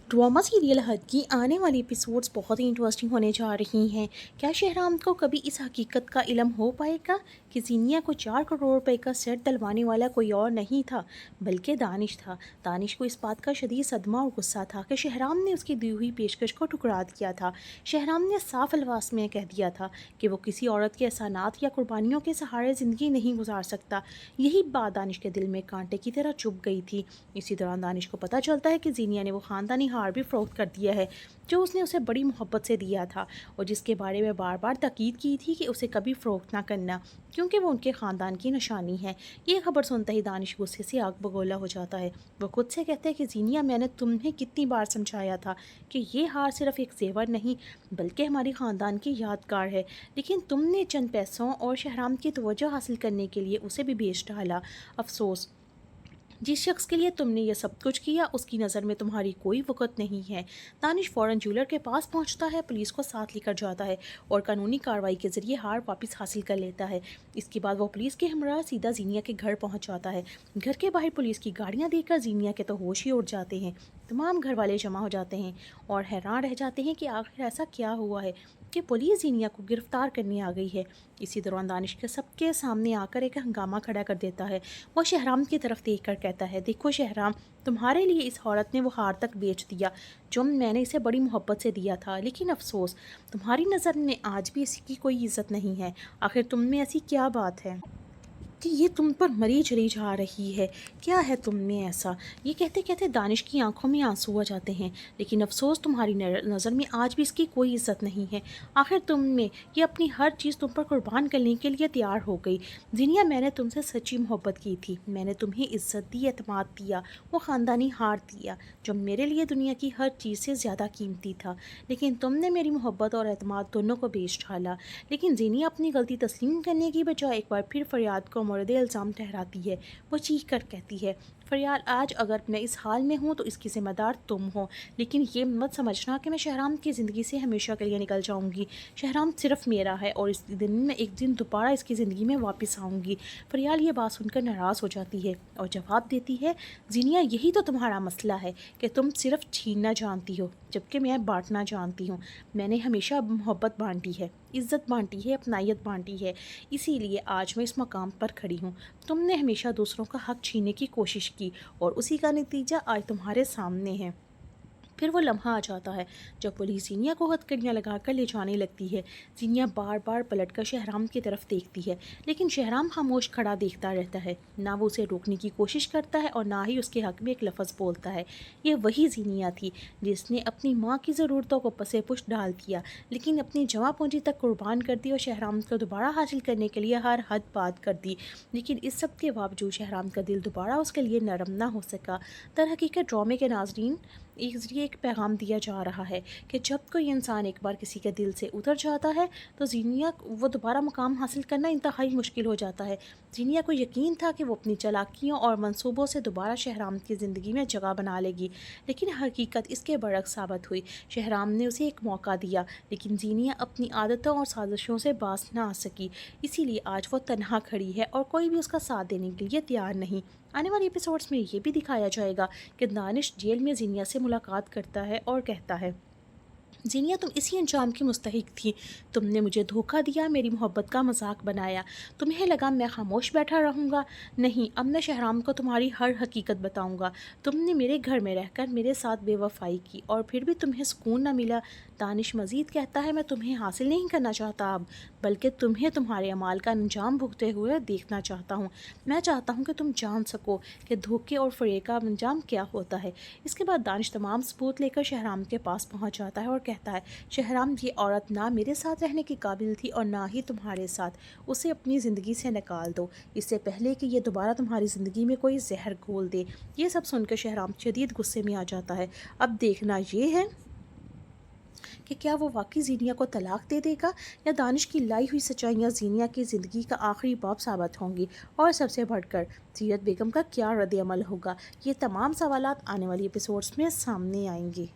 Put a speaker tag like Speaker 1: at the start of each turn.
Speaker 1: Drama serial हद की आने वाली एपिसोड्स बहुत ही इंटरेस्टिंग होने जा रही हैं। क्या शहराम को कभी इस हकीकत का इल्म हो पाएगा कि जीनिया को 4 करोड़ रुपए का सेट डलवाने वाला कोई और नहीं था बल्कि दानिश था। दानिश को इस बात का शदीद सदमा और गुस्सा था कि शहराम ने उसकी दी हुई पेशकश को ठुकरा दिया था। शहराम ने साफ अल्फाज में कह दिया था कि वो किसी औरत के एहसानात या कुर्बानियों के सहारे ज़िंदगी नहीं गुजार सकता। यही बात दानिश के दिल में कांटे की तरह चुभ गई थी। इसी दौरान दानिश को पता चलता है कि जीनिया ने वो ख़ानदानी हार भी फ़रोख्त कर दिया है जो उसने उसे बड़ी मोहब्बत से दिया था और जिसके बारे में बार बार ताकीद की थी कि उसे कभी फ़रोख्त ना करना क्योंकि वो उनके ख़ानदान की निशानी है। ये खबर सुनते ही दानिश गुस्से से आग बगोला हो जाता है। वो खुद से कहते हैं कि जीनिया, मैंने तुम्हें कितनी बार समझाया था कि ये हार सिर्फ एक जेवर नहीं बल्कि हमारी ख़ानदान की यादगार है, लेकिन तुमने चंद पैसों और शहराम की तवज्जो हासिल करने के लिए उसे भी बेच डाला। अफसोस, जिस शख्स के लिए तुमने ये सब कुछ किया उसकी नज़र में तुम्हारी कोई वक़्त नहीं है। दानिश फ़ौरन ज्वेलर के पास पहुंचता है, पुलिस को साथ लेकर जाता है और कानूनी कार्रवाई के ज़रिए हार वापस हासिल कर लेता है। इसके बाद वो पुलिस के हमरा सीधा जीनिया के घर पहुंच जाता है। घर के बाहर पुलिस की गाड़ियां देखकर जीनिया के तो होश ही उड़ जाते हैं। तमाम घर वाले जमा हो जाते हैं और हैरान रह जाते हैं कि आखिर ऐसा क्या हुआ है कि पुलिस जीनिया को गिरफ्तार करने आ गई है। इसी दौरान दानिश के सबके सामने आकर एक हंगामा खड़ा कर देता है। वो शहराम की तरफ देख कर कहता है, देखो शहराम, तुम्हारे लिए इस औरत ने वो हार तक बेच दिया जो मैंने इसे बड़ी मोहब्बत से दिया था, लेकिन अफसोस तुम्हारी नज़र में आज भी इसकी कोई इज्जत नहीं है। आखिर तुम में ऐसी क्या बात है कि ये तुम पर मरी चली जा रही है? क्या है तुम में ऐसा? ये कहते कहते दानिश की आंखों में आंसू आ जाते हैं। लेकिन अफसोस तुम्हारी नज़र में आज भी इसकी कोई इज्जत नहीं है। आखिर तुम में ये अपनी हर चीज़ तुम पर कुर्बान करने के लिए तैयार हो गई। जीनिया, मैंने तुमसे सच्ची मोहब्बत की थी, मैंने तुम्हें इज्जत दी, एतमाद दिया, वो ख़ानदानी हार दिया जो मेरे लिए दुनिया की हर चीज़ से ज़्यादा कीमती था, लेकिन तुमने मेरी मोहब्बत और एतमाद दोनों को बेच डाला। लेकिन जीनिया अपनी गलती तस्लीम करने की बजाय एक बार फिर फरियाद को मोरद इल्ज़ाम ठहराती है। वो चीख कर कहती है, फरियाद, आज अगर मैं इस हाल में हूँ तो इसकी ज़िम्मेदार तुम हो, लेकिन ये मत समझना कि मैं शहराम की ज़िंदगी से हमेशा के लिए निकल जाऊँगी। शहराम सिर्फ मेरा है और इस दिन मैं एक दिन दोबारा इसकी ज़िंदगी में वापस आऊँगी। फरियाद ये बात सुनकर नाराज़ हो जाती है और जवाब देती है, जीनिया, यही तो तुम्हारा मसला है कि तुम सिर्फ छीनना जानती हो जबकि मैं बांटना जानती हूँ। मैंने हमेशा मोहब्बत बांटी है, इज़्ज़त बांटी है, अपनायत बांटी है, इसीलिए आज मैं इस मकाम पर खड़ी हूँ। तुमने हमेशा दूसरों का हक छीनने की कोशिश की और उसी का नतीजा आज तुम्हारे सामने है। फिर वो लम्हा आ जाता है जब पुलिस जीनिया को हथकड़ियाँ लगाकर ले जाने लगती है। जीनिया बार बार पलटकर शहराम की तरफ देखती है, लेकिन शहराम खामोश खड़ा देखता रहता है। ना वो उसे रोकने की कोशिश करता है और ना ही उसके हक में एक लफ्ज़ बोलता है। ये वही जीनिया थी जिसने अपनी माँ की ज़रूरतों को पसे पुश डाल दिया, लेकिन अपनी जमा पूंजी तक कुर्बान कर दी और शहराम को दोबारा हासिल करने के लिए हर हद पार कर दी। लेकिन इस सब के बावजूद शहराम का दिल दोबारा उसके लिए नरम ना हो सका। दरहकीकत ड्रामे के नाजरीन एक ज़रिए एक पैगाम दिया जा रहा है कि जब कोई इंसान एक बार किसी के दिल से उतर जाता है तो जीनिया वो दोबारा मुकाम हासिल करना इंतहाई मुश्किल हो जाता है। जीनिया को यकीन था कि वो अपनी चालाकियों और मंसूबों से दोबारा शहराम की ज़िंदगी में जगह बना लेगी, लेकिन हकीकत इसके बरक्स साबित हुई। शहराम ने उसे एक मौका दिया, लेकिन जीनिया अपनी आदतों और साजिशों से बाज ना आ सकी। इसीलिए आज वो तनहा खड़ी है और कोई भी उसका साथ देने के लिए तैयार नहीं। आने वाले एपिसोड्स में ये भी दिखाया जाएगा कि दानिश जेल में जीनिया से मुलाकात करता है और कहता है, जीनिया, तुम इसी अंजाम की मुस्तहिक थी। तुमने मुझे धोखा दिया, मेरी मोहब्बत का मजाक बनाया। तुम्हें लगा मैं खामोश बैठा रहूँगा? नहीं, अब मैं शहराम को तुम्हारी हर हकीकत बताऊँगा। तुमने मेरे घर में रहकर मेरे साथ बेवफाई की और फिर भी तुम्हें सुकून न मिला। दानिश मज़ीद कहता है, मैं तुम्हें हासिल नहीं करना चाहता अब, बल्कि तुम्हें तुम्हारे अमाल का अंजाम भुगते हुए देखना चाहता हूँ। मैं चाहता हूँ कि तुम जान सको कि धोखे और फ़रेब का अंजाम क्या होता है। इसके बाद दानिश तमाम सबूत लेकर शहराम के पास पहुँच जाता है और कहता है, शहराम, ये औरत ना मेरे साथ रहने की काबिल थी और ना ही तुम्हारे साथ। उसे अपनी ज़िंदगी से निकाल दो, इससे पहले कि ये दोबारा तुम्हारी ज़िंदगी में कोई जहर घोल दे। ये सब सुनकर शहराम शदीद गुस्से में आ जाता है। अब देखना ये है कि क्या वो वाकई जीनिया को तलाक दे देगा या दानिश की लाई हुई सच्चाइयाँ जीनिया की ज़िंदगी का आखिरी बाब साबित होंगी, और सबसे बढ़कर सीरत बेगम का क्या रद्द अमल होगा। ये तमाम सवालात आने वाली एपिसोड्स में सामने आएंगे।